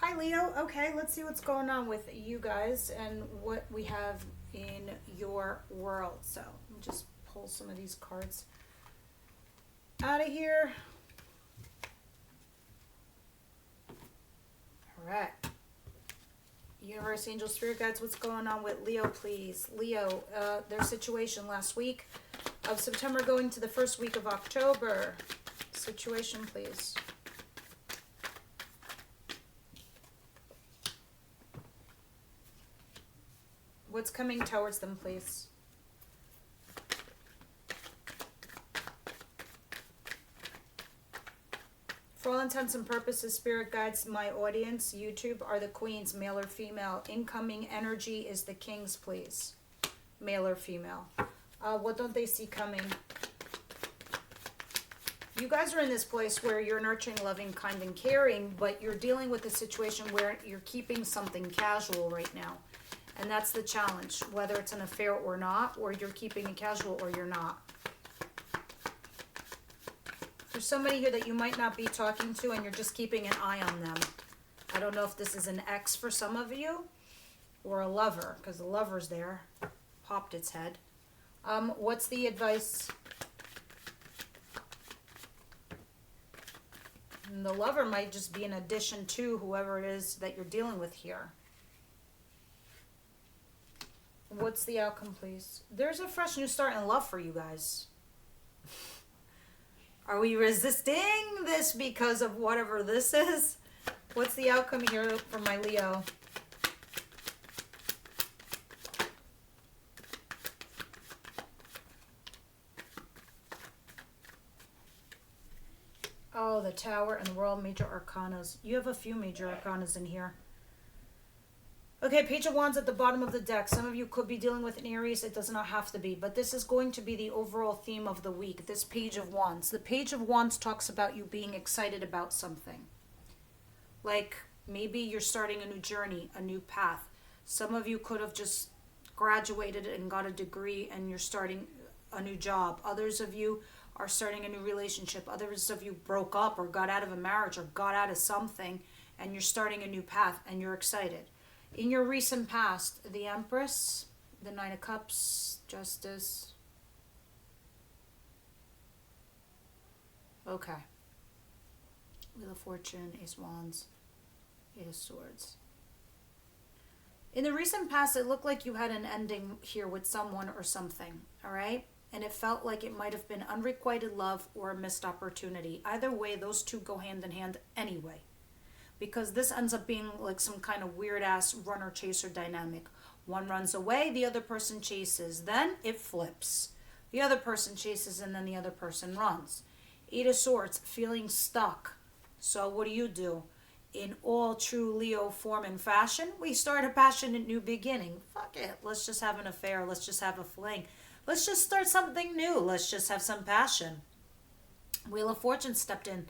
Hi, Leo. Okay, let's see what's going on with you guys and what we have in your world. So, let me just pull some of these cards out of here. All right. Universe, angel, spirit guides, what's going on with Leo, please? Leo, their situation last week of September going to the first week of October. Situation, please. What's coming towards them, please? For all intents and purposes, spirit guides, my audience, YouTube, are the queens, male or female. Incoming energy is the kings, please. Male or female. What don't they see coming? You guys are in this place where you're nurturing, loving, kind, and caring, but you're dealing with a situation where you're keeping something casual right now. And that's the challenge, whether it's an affair or not, or you're keeping it casual or you're not. There's somebody here that you might not be talking to and you're just keeping an eye on them. I don't know if this is an ex for some of you or a lover, because the lover's there, popped its head. What's the advice? And the lover might just be an addition to whoever it is that you're dealing with here. What's the outcome, please? There's a fresh new start in love for you guys. Are we resisting this because of whatever this is? What's the outcome here for my Leo? Oh, the Tower and the World, major arcanas. You have a few major arcanas in here. Okay, Page of Wands at the bottom of the deck. Some of you could be dealing with an Aries. It does not have to be. But this is going to be the overall theme of the week, this Page of Wands. The Page of Wands talks about you being excited about something. Like maybe you're starting a new journey, a new path. Some of you could have just graduated and got a degree and you're starting a new job. Others of you are starting a new relationship. Others of you broke up or got out of a marriage or got out of something and you're starting a new path and you're excited. In your recent past, the Empress, the Nine of Cups, Justice. Okay. Wheel of Fortune, Ace of Wands, Eight of Swords. In the recent past, it looked like you had an ending here with someone or something, all right? And it felt like it might have been unrequited love or a missed opportunity. Either way, those two go hand in hand anyway. Because this ends up being like some kind of weird-ass runner-chaser dynamic. One runs away, the other person chases. Then it flips. The other person chases, and then the other person runs. Eight of Swords, feeling stuck. So what do? In all true Leo form and fashion, we start a passionate new beginning. Fuck it. Let's just have an affair. Let's just have a fling. Let's just start something new. Let's just have some passion. Wheel of Fortune stepped in.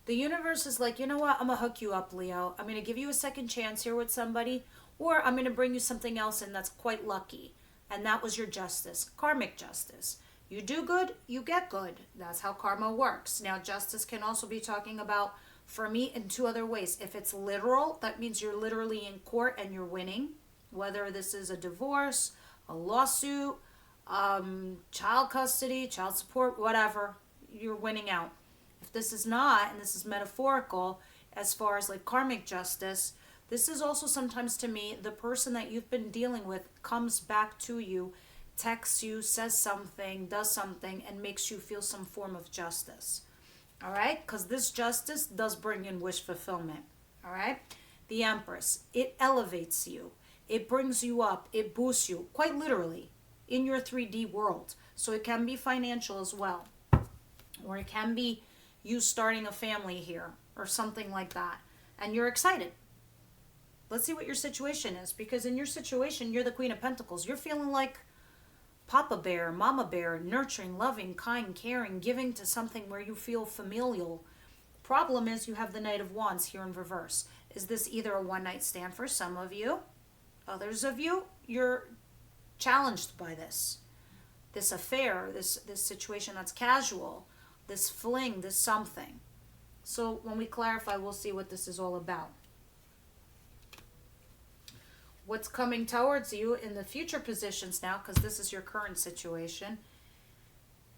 The universe is like, you know what? I'm going to hook you up, Leo. I'm going to give you a second chance here with somebody. Or I'm going to bring you something else and that's quite lucky. And that was your justice. Karmic justice. You do good, you get good. That's how karma works. Now, justice can also be talking about, for me, in two other ways. If it's literal, that means you're literally in court and you're winning. Whether this is a divorce, a lawsuit, child custody, child support, whatever. You're winning out. If this is not, and this is metaphorical, as far as like karmic justice, this is also sometimes to me, the person that you've been dealing with comes back to you, texts you, says something, does something, and makes you feel some form of justice. All right? Because this justice does bring in wish fulfillment. All right? The Empress, it elevates you. It brings you up. It boosts you, quite literally, in your 3D world. So it can be financial as well. Or it can be you starting a family here or something like that. And you're excited. Let's see what your situation is. Because in your situation, you're the Queen of Pentacles. You're feeling like Papa Bear, Mama Bear, nurturing, loving, kind, caring, giving to something where you feel familial. Problem is you have the Knight of Wands here in reverse. Is this either a one-night stand for some of you? Others of you, you're challenged by this. This affair, this situation that's casual. This fling, this something. So when we clarify, we'll see what this is all about. What's coming towards you in the future positions now, because this is your current situation,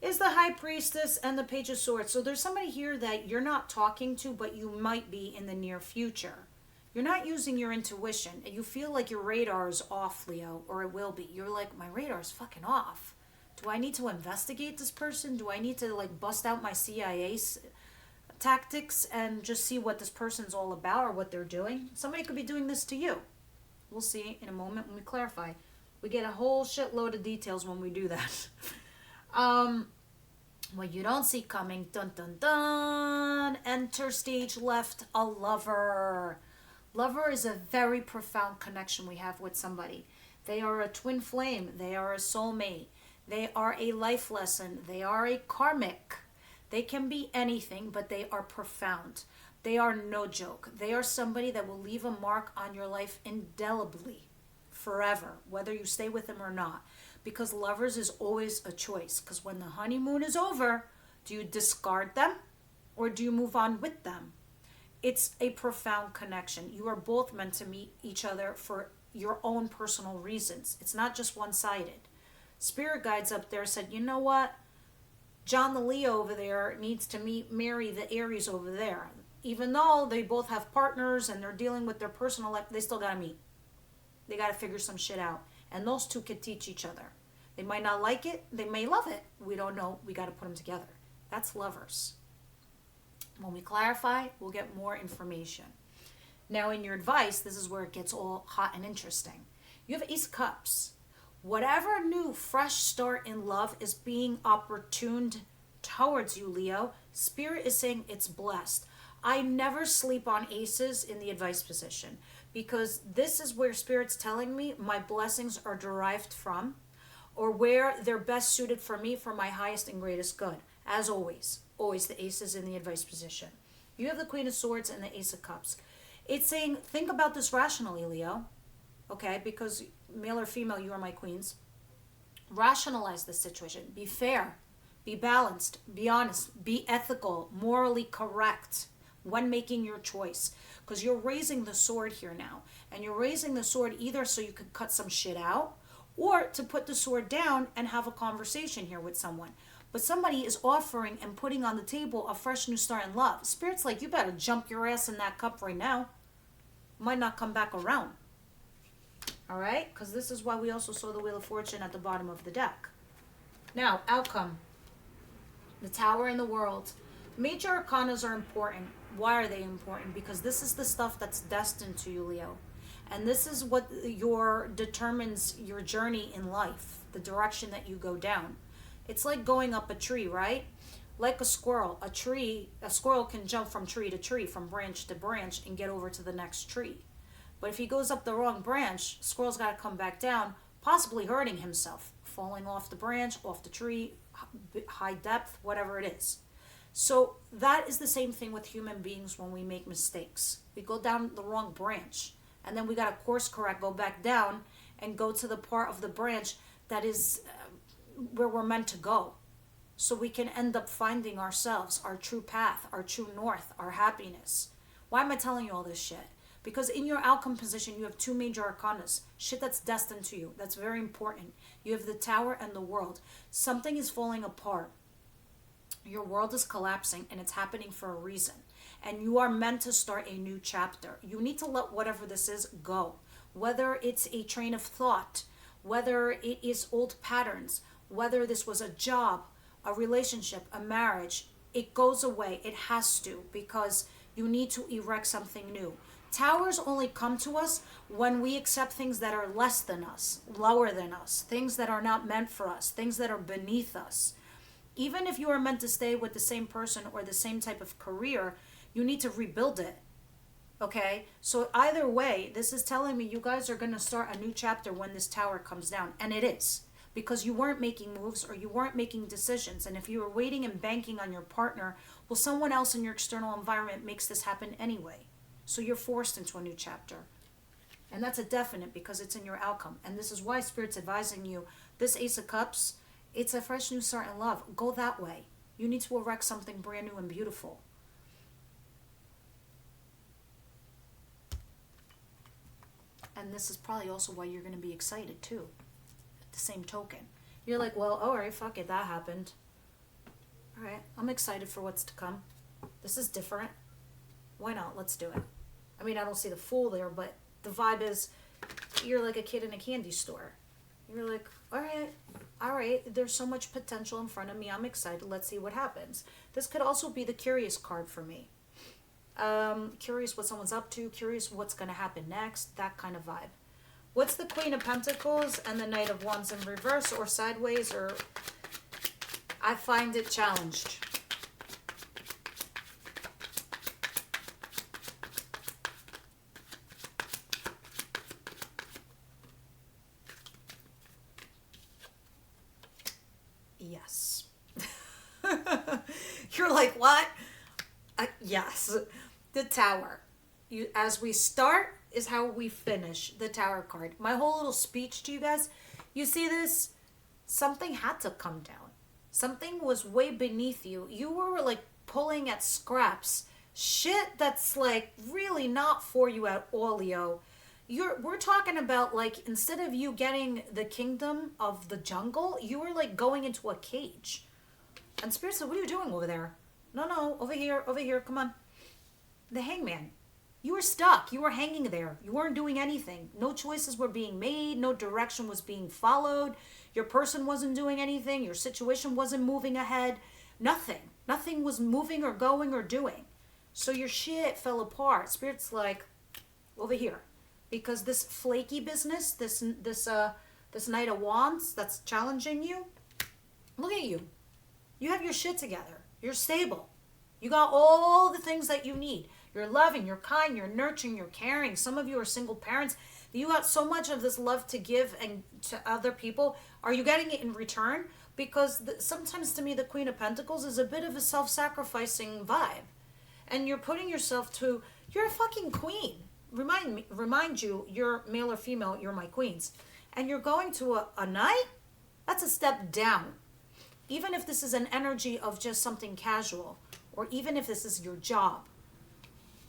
is the High Priestess and the Page of Swords. So there's somebody here that you're not talking to, but you might be in the near future. You're not using your intuition. You feel like your radar is off, Leo, or it will be. You're like, my radar is fucking off. Do I need to investigate this person? Do I need to like bust out my CIA tactics and just see what this person's all about or what they're doing? Somebody could be doing this to you. We'll see in a moment when we clarify. We get a whole shitload of details when we do that. What you don't see coming, dun dun dun, enter stage left, a lover. Lover is a very profound connection we have with somebody. They are a twin flame. They are a soulmate. They are a life lesson. They are a karmic. They can be anything, but they are profound. They are no joke. They are somebody that will leave a mark on your life indelibly, forever, whether you stay with them or not. Because lovers is always a choice. Because when the honeymoon is over, do you discard them or do you move on with them? It's a profound connection. You are both meant to meet each other for your own personal reasons. It's not just one-sided. Spirit guides up there said, you know what? John the Leo over there needs to meet Mary the Aries over there. Even though they both have partners and they're dealing with their personal life, they still got to meet. They got to figure some shit out. And those two could teach each other. They might not like it. They may love it. We don't know. We got to put them together. That's lovers. When we clarify, we'll get more information. Now, in your advice, this is where it gets all hot and interesting. You have Ace of Cups. Whatever new, fresh start in love is being opportuned towards you, Leo. Spirit is saying it's blessed. I never sleep on aces in the advice position because this is where Spirit's telling me my blessings are derived from or where they're best suited for me for my highest and greatest good. As always, always the aces in the advice position. You have the Queen of Swords and the Ace of Cups. It's saying, think about this rationally, Leo. Okay, because male or female, you are my queens. Rationalize this situation. Be fair. Be balanced. Be honest. Be ethical. Morally correct when making your choice. Because you're raising the sword here now. And you're raising the sword either so you could cut some shit out or to put the sword down and have a conversation here with someone. But somebody is offering and putting on the table a fresh new start in love. Spirit's like, you better jump your ass in that cup right now. Might not come back around. All right? Because this is why we also saw the Wheel of Fortune at the bottom of the deck. Now, outcome. The Tower and the World. Major arcanas are important. Why are they important? Because this is the stuff that's destined to you, Leo. And this is what determines your journey in life, the direction that you go down. It's like going up a tree, right? Like a squirrel. A squirrel can jump from tree to tree, from branch to branch, and get over to the next tree. But if he goes up the wrong branch, squirrel's got to come back down, possibly hurting himself, falling off the branch, off the tree, high depth, whatever it is. So that is the same thing with human beings when we make mistakes. We go down the wrong branch, and then we got to course correct, go back down, and go to the part of the branch that is where we're meant to go. So we can end up finding ourselves, our true path, our true north, our happiness. Why am I telling you all this shit? Because in your outcome position, you have two major arcanas. Shit that's destined to you. That's very important. You have the Tower and the World. Something is falling apart. Your world is collapsing, and it's happening for a reason. And you are meant to start a new chapter. You need to let whatever this is go. Whether it's a train of thought, whether it is old patterns, whether this was a job, a relationship, a marriage, it goes away. It has to, because you need to erect something new. Towers only come to us when we accept things that are less than us, lower than us, things that are not meant for us, things that are beneath us. Even if you are meant to stay with the same person or the same type of career, you need to rebuild it. Okay? So either way, this is telling me you guys are going to start a new chapter when this tower comes down. And it is. Because you weren't making moves or you weren't making decisions. And if you were waiting and banking on your partner, well, someone else in your external environment makes this happen anyway. So you're forced into a new chapter. And that's a definite because it's in your outcome. And this is why Spirit's advising you, this Ace of Cups, it's a fresh new start in love. Go that way. You need to erect something brand new and beautiful. And this is probably also why you're going to be excited too. At the same token. You're like, well, all right, fuck it, that happened. All right, I'm excited for what's to come. This is different. Why not? Let's do it. I mean, I don't see the fool there, but the vibe is you're like a kid in a candy store. You're like, all right, there's so much potential in front of me. I'm excited. Let's see what happens. This could also be the curious card for me. Curious what someone's up to, curious what's going to happen next, that kind of vibe. What's the Queen of Pentacles and the Knight of Wands in reverse or sideways? Or I find it challenged. Yes. You're like, what? Yes. The Tower. As we start is how we finish. The Tower card. My whole little speech to you guys. You see this? Something had to come down. Something was way beneath you. You were like pulling at scraps. Shit that's like really not for you at all, Leo. We're talking about like instead of you getting the kingdom of the jungle, you were like going into a cage. And Spirit said, what are you doing over there? No, over here, come on. The Hangman. You were stuck. You were hanging there. You weren't doing anything. No choices were being made. No direction was being followed. Your person wasn't doing anything. Your situation wasn't moving ahead. Nothing. Nothing was moving or going or doing. So your shit fell apart. Spirit's like, over here. Because this flaky business, this Knight of Wands that's challenging you, look at you. You have your shit together. You're stable. You got all the things that you need. You're loving, you're kind, you're nurturing, you're caring. Some of you are single parents. You got so much of this love to give and to other people. Are you getting it in return? Because sometimes to me, the Queen of Pentacles is a bit of a self-sacrificing vibe. And you're putting yourself to, you're a fucking queen. Remind you, you're male or female, you're my queens. And you're going to a night? That's a step down. Even if this is an energy of just something casual, or even if this is your job.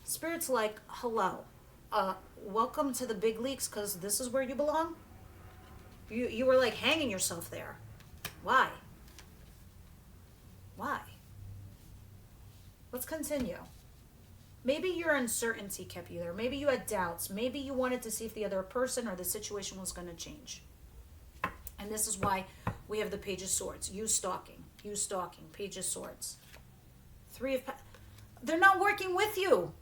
Spirit's like, hello, welcome to the big leagues, because this is where you belong. You were like hanging yourself there. Why? Let's continue. Maybe your uncertainty kept you there. Maybe you had doubts. Maybe you wanted to see if the other person or the situation was going to change. And this is why we have the Page of Swords. You stalking, Page of Swords. They're not working with you.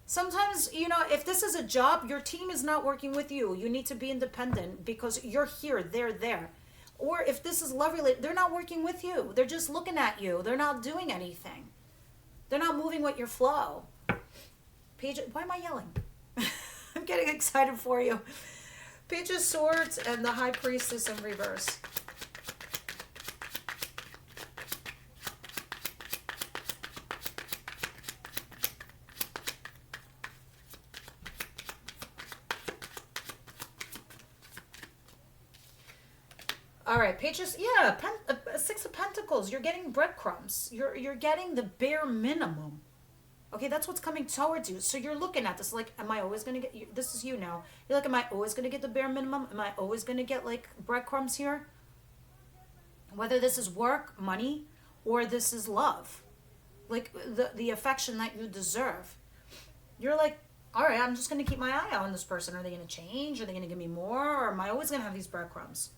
Sometimes, if this is a job, your team is not working with you. You need to be independent because you're here, they're there. Or if this is love related, they're not working with you. They're just looking at you. They're not doing anything. They're not moving with your flow. Why am I yelling? I'm getting excited for you. Page of Swords and the High Priestess in reverse. All right, pages. Yeah, Six of Pentacles. You're getting breadcrumbs. You're getting the bare minimum. Okay, that's what's coming towards you. So you're looking at this like, am I always going to get, this is you now. You're like, am I always going to get the bare minimum? Am I always going to get like breadcrumbs here? Whether this is work, money, or this is love. Like the affection that you deserve. You're like, all right, I'm just going to keep my eye on this person. Are they going to change? Are they going to give me more? Or am I always going to have these breadcrumbs?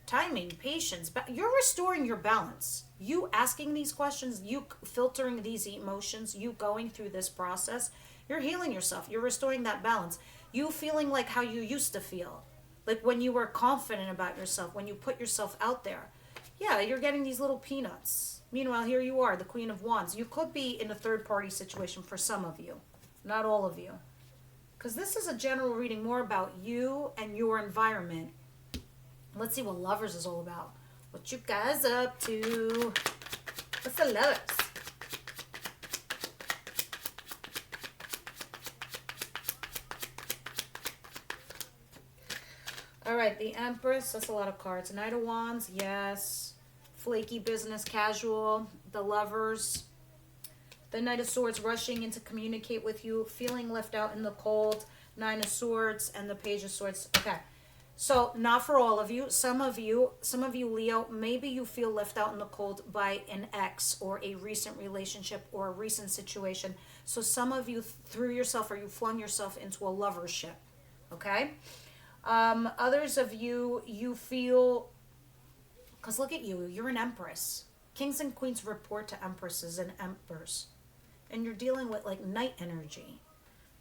Timing, patience. You're restoring your balance. You asking these questions, you filtering these emotions, you going through this process, you're healing yourself. You're restoring that balance. You feeling like how you used to feel. Like when you were confident about yourself, when you put yourself out there. Yeah, you're getting these little peanuts. Meanwhile, here you are, the Queen of Wands. You could be in a third-party situation for some of you. Not all of you. Because this is a general reading more about you and your environment. Let's see what Lovers is all about. What you guys up to? What's the Lovers? All right, the Empress. That's a lot of cards. Knight of Wands, yes. Flaky business, casual. The Lovers. The Knight of Swords rushing in to communicate with you. Feeling left out in the cold. Nine of Swords and the Page of Swords. Okay. So not for all of you. Some of you, Leo, maybe you feel left out in the cold by an ex or a recent relationship or a recent situation. So some of you threw yourself or you flung yourself into a lovership. Okay. Others of you, you feel, because look at you, you're an empress. Kings and queens report to empresses and emperors. And you're dealing with like night energy.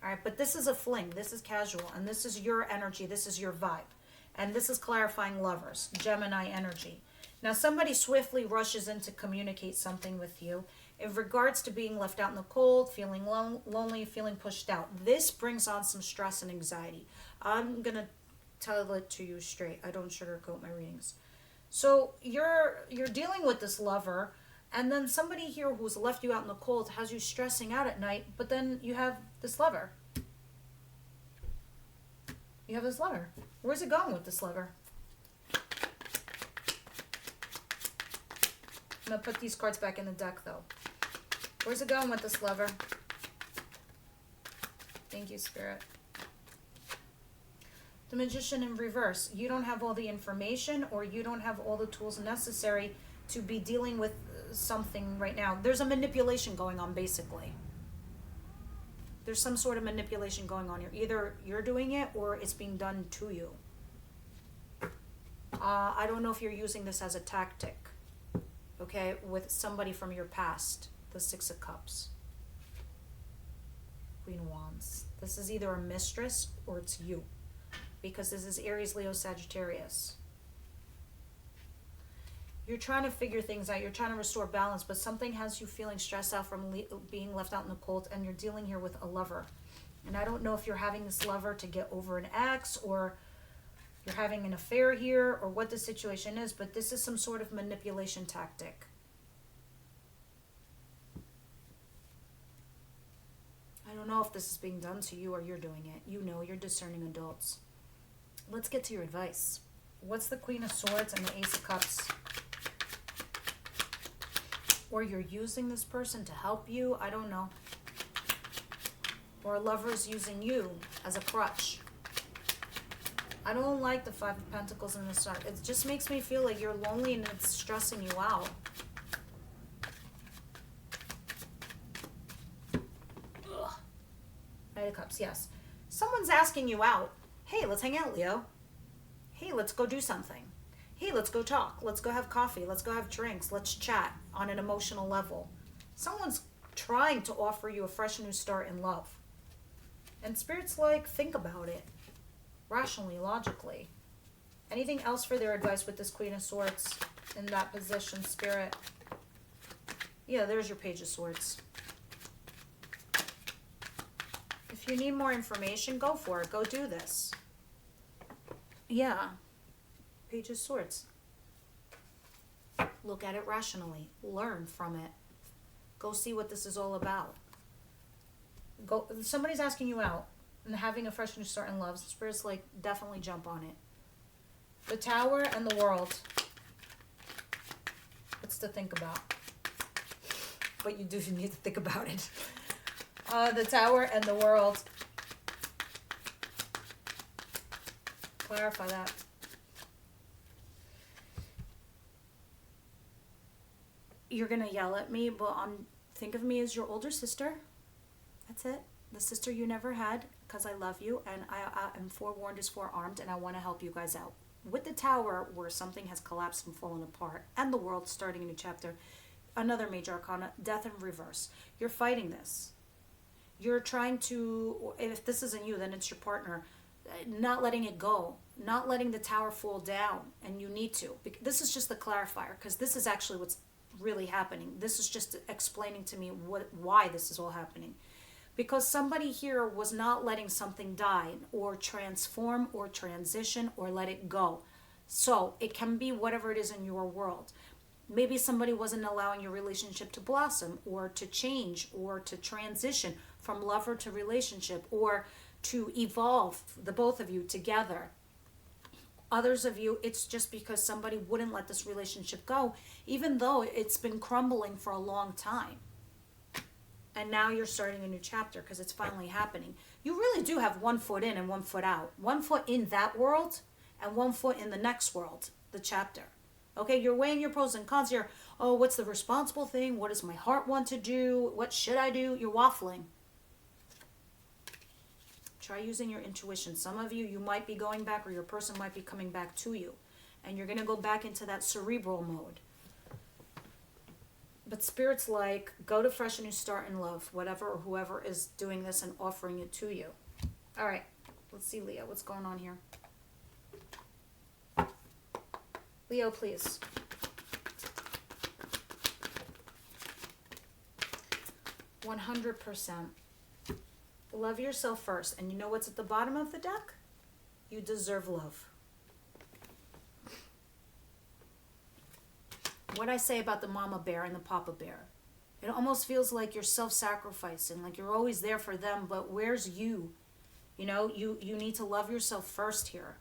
All right, but this is a fling. This is casual. And this is your energy. This is your vibe. And this is clarifying lovers, Gemini energy. Now, somebody swiftly rushes in to communicate something with you in regards to being left out in the cold, feeling lonely, feeling pushed out. This brings on some stress and anxiety. I'm going to tell it to you straight. I don't sugarcoat my readings. So you're dealing with this lover, and then somebody here who's left you out in the cold has you stressing out at night, but then you have this lover. You have this lover. Where's it going with this lover? I'm going to put these cards back in the deck, though. Where's it going with this lover? Thank you, Spirit. The Magician in reverse. You don't have all the information, or you don't have all the tools necessary to be dealing with something right now. There's a manipulation going on, basically. There's some sort of manipulation going on here. Either you're doing it or it's being done to you. I don't know if you're using this as a tactic, okay, with somebody from your past. The Six of Cups. Queen of Wands. This is either a mistress or it's you, because this is Aries, Leo, Sagittarius. You're trying to figure things out. You're trying to restore balance, but something has you feeling stressed out from being left out in the cold, and you're dealing here with a lover. And I don't know if you're having this lover to get over an ex, or you're having an affair here, or what the situation is, but this is some sort of manipulation tactic. I don't know if this is being done to you or you're doing it. You know, you're discerning adults. Let's get to your advice. What's the Queen of Swords and the Ace of Cups? Or you're using this person to help you, I don't know. Or a lover's using you as a crutch. I don't like the Five of Pentacles in the start. It just makes me feel like you're lonely and it's stressing you out. Ugh. Knight of Cups, yes. Someone's asking you out. Hey, let's hang out, Leo. Hey, let's go do something. Hey, let's go talk. Let's go have coffee. Let's go have drinks. Let's chat on an emotional level. Someone's trying to offer you a fresh new start in love. And Spirit's like, think about it. Rationally, logically. Anything else for their advice with this Queen of Swords in that position, Spirit? Yeah, there's your Page of Swords. If you need more information, go for it. Go do this. Yeah. Page of Swords. Look at it rationally. Learn from it. Go see what this is all about. Go. Somebody's asking you out and having a fresh new start in love. Spirit's like, definitely jump on it. The Tower and the World. What's to think about? But you do need to think about it. The Tower and the World. Clarify that. You're going to yell at me, but think of me as your older sister. That's it. The sister you never had, because I love you, and I am forewarned is forearmed, and I want to help you guys out. With the Tower, where something has collapsed and fallen apart, and the World starting a new chapter, another major arcana, death in reverse. You're fighting this. You're trying to, if this isn't you, then it's your partner, not letting it go, not letting the Tower fall down, and you need to. This is just the clarifier, because this is actually what's really happening. This is just explaining to me why this is all happening. Because somebody here was not letting something die or transform or transition or let it go. So it can be whatever it is in your world. Maybe somebody wasn't allowing your relationship to blossom or to change or to transition from lover to relationship or to evolve, the both of you together. Others of you, it's just because somebody wouldn't let this relationship go, even though it's been crumbling for a long time. And now you're starting a new chapter because it's finally happening. You really do have 1 foot in and 1 foot out. 1 foot in that world and 1 foot in the next world, the chapter. Okay, you're weighing your pros and cons here. Oh, what's the responsible thing? What does my heart want to do? What should I do? You're waffling. Try using your intuition. Some of you, you might be going back, or your person might be coming back to you. And you're going to go back into that cerebral mode. But Spirit's like, go to fresh and new start in love. Whatever or whoever is doing this and offering it to you. All right. Let's see, Leo. What's going on here? Leo, please. %. Love yourself first. And you know what's at the bottom of the deck? You deserve love. What I say about the mama bear and the papa bear. It almost feels like you're self-sacrificing, like you're always there for them, but where's you? You know, you need to love yourself first here,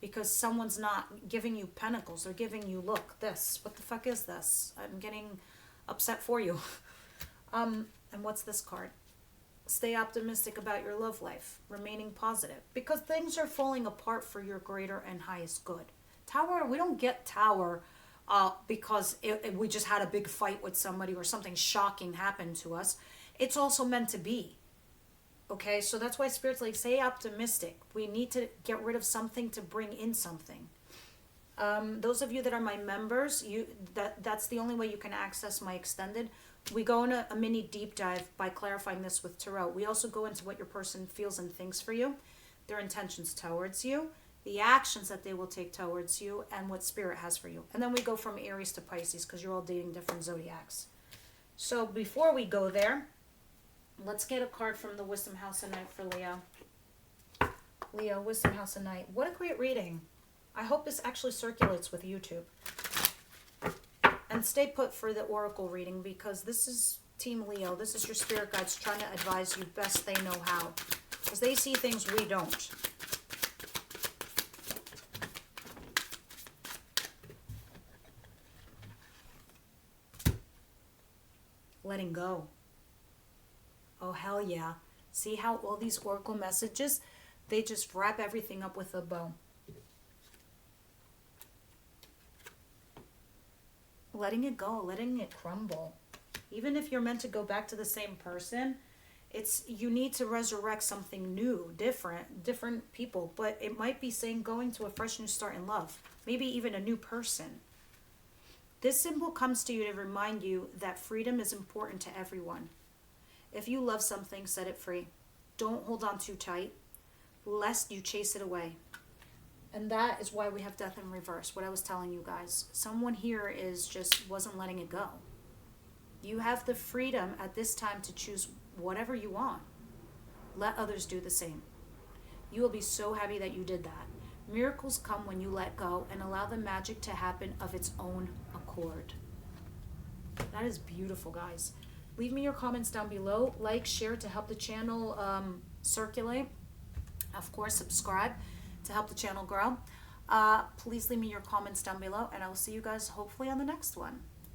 because someone's not giving you pentacles. They're giving you, look, this. What the fuck is this? I'm getting upset for you. And what's this card? Stay optimistic about your love life, remaining positive, because things are falling apart for your greater and highest good. Tower, we don't get Tower because we just had a big fight with somebody or something shocking happened to us. It's also meant to be. Okay, so that's why Spirit's like, stay optimistic. We need to get rid of something to bring in something. Those of you that are my members, that's the only way you can access my extended. We go in a mini deep dive by clarifying this with Tarot. We also go into what your person feels and thinks for you, their intentions towards you, the actions that they will take towards you, and what Spirit has for you. And then we go from Aries to Pisces, because you're all dating different zodiacs. So before we go there, let's get a card from the Wisdom House of Night for Leo. Leo, Wisdom House of Night. What a great reading. I hope this actually circulates with YouTube. And stay put for the Oracle reading, because this is Team Leo. This is your spirit guides trying to advise you best they know how, because they see things we don't. Letting go. Oh, hell yeah. See how all these Oracle messages, they just wrap everything up with a bow. Letting it go, letting it crumble. Even if you're meant to go back to the same person, you need to resurrect something new, different people. But it might be saying going to a fresh new start in love. Maybe even a new person. This symbol comes to you to remind you that freedom is important to everyone. If you love something, set it free. Don't hold on too tight, lest you chase it away. And that is why we have death in reverse, what I was telling you guys. Someone here wasn't letting it go. You have the freedom at this time to choose whatever you want. Let others do the same. You will be so happy that you did that. Miracles come when you let go and allow the magic to happen of its own accord. That is beautiful, guys. Leave me your comments down below. Like, share to help the channel circulate. Of course, subscribe to help the channel grow. Please leave me your comments down below, and I will see you guys hopefully on the next one.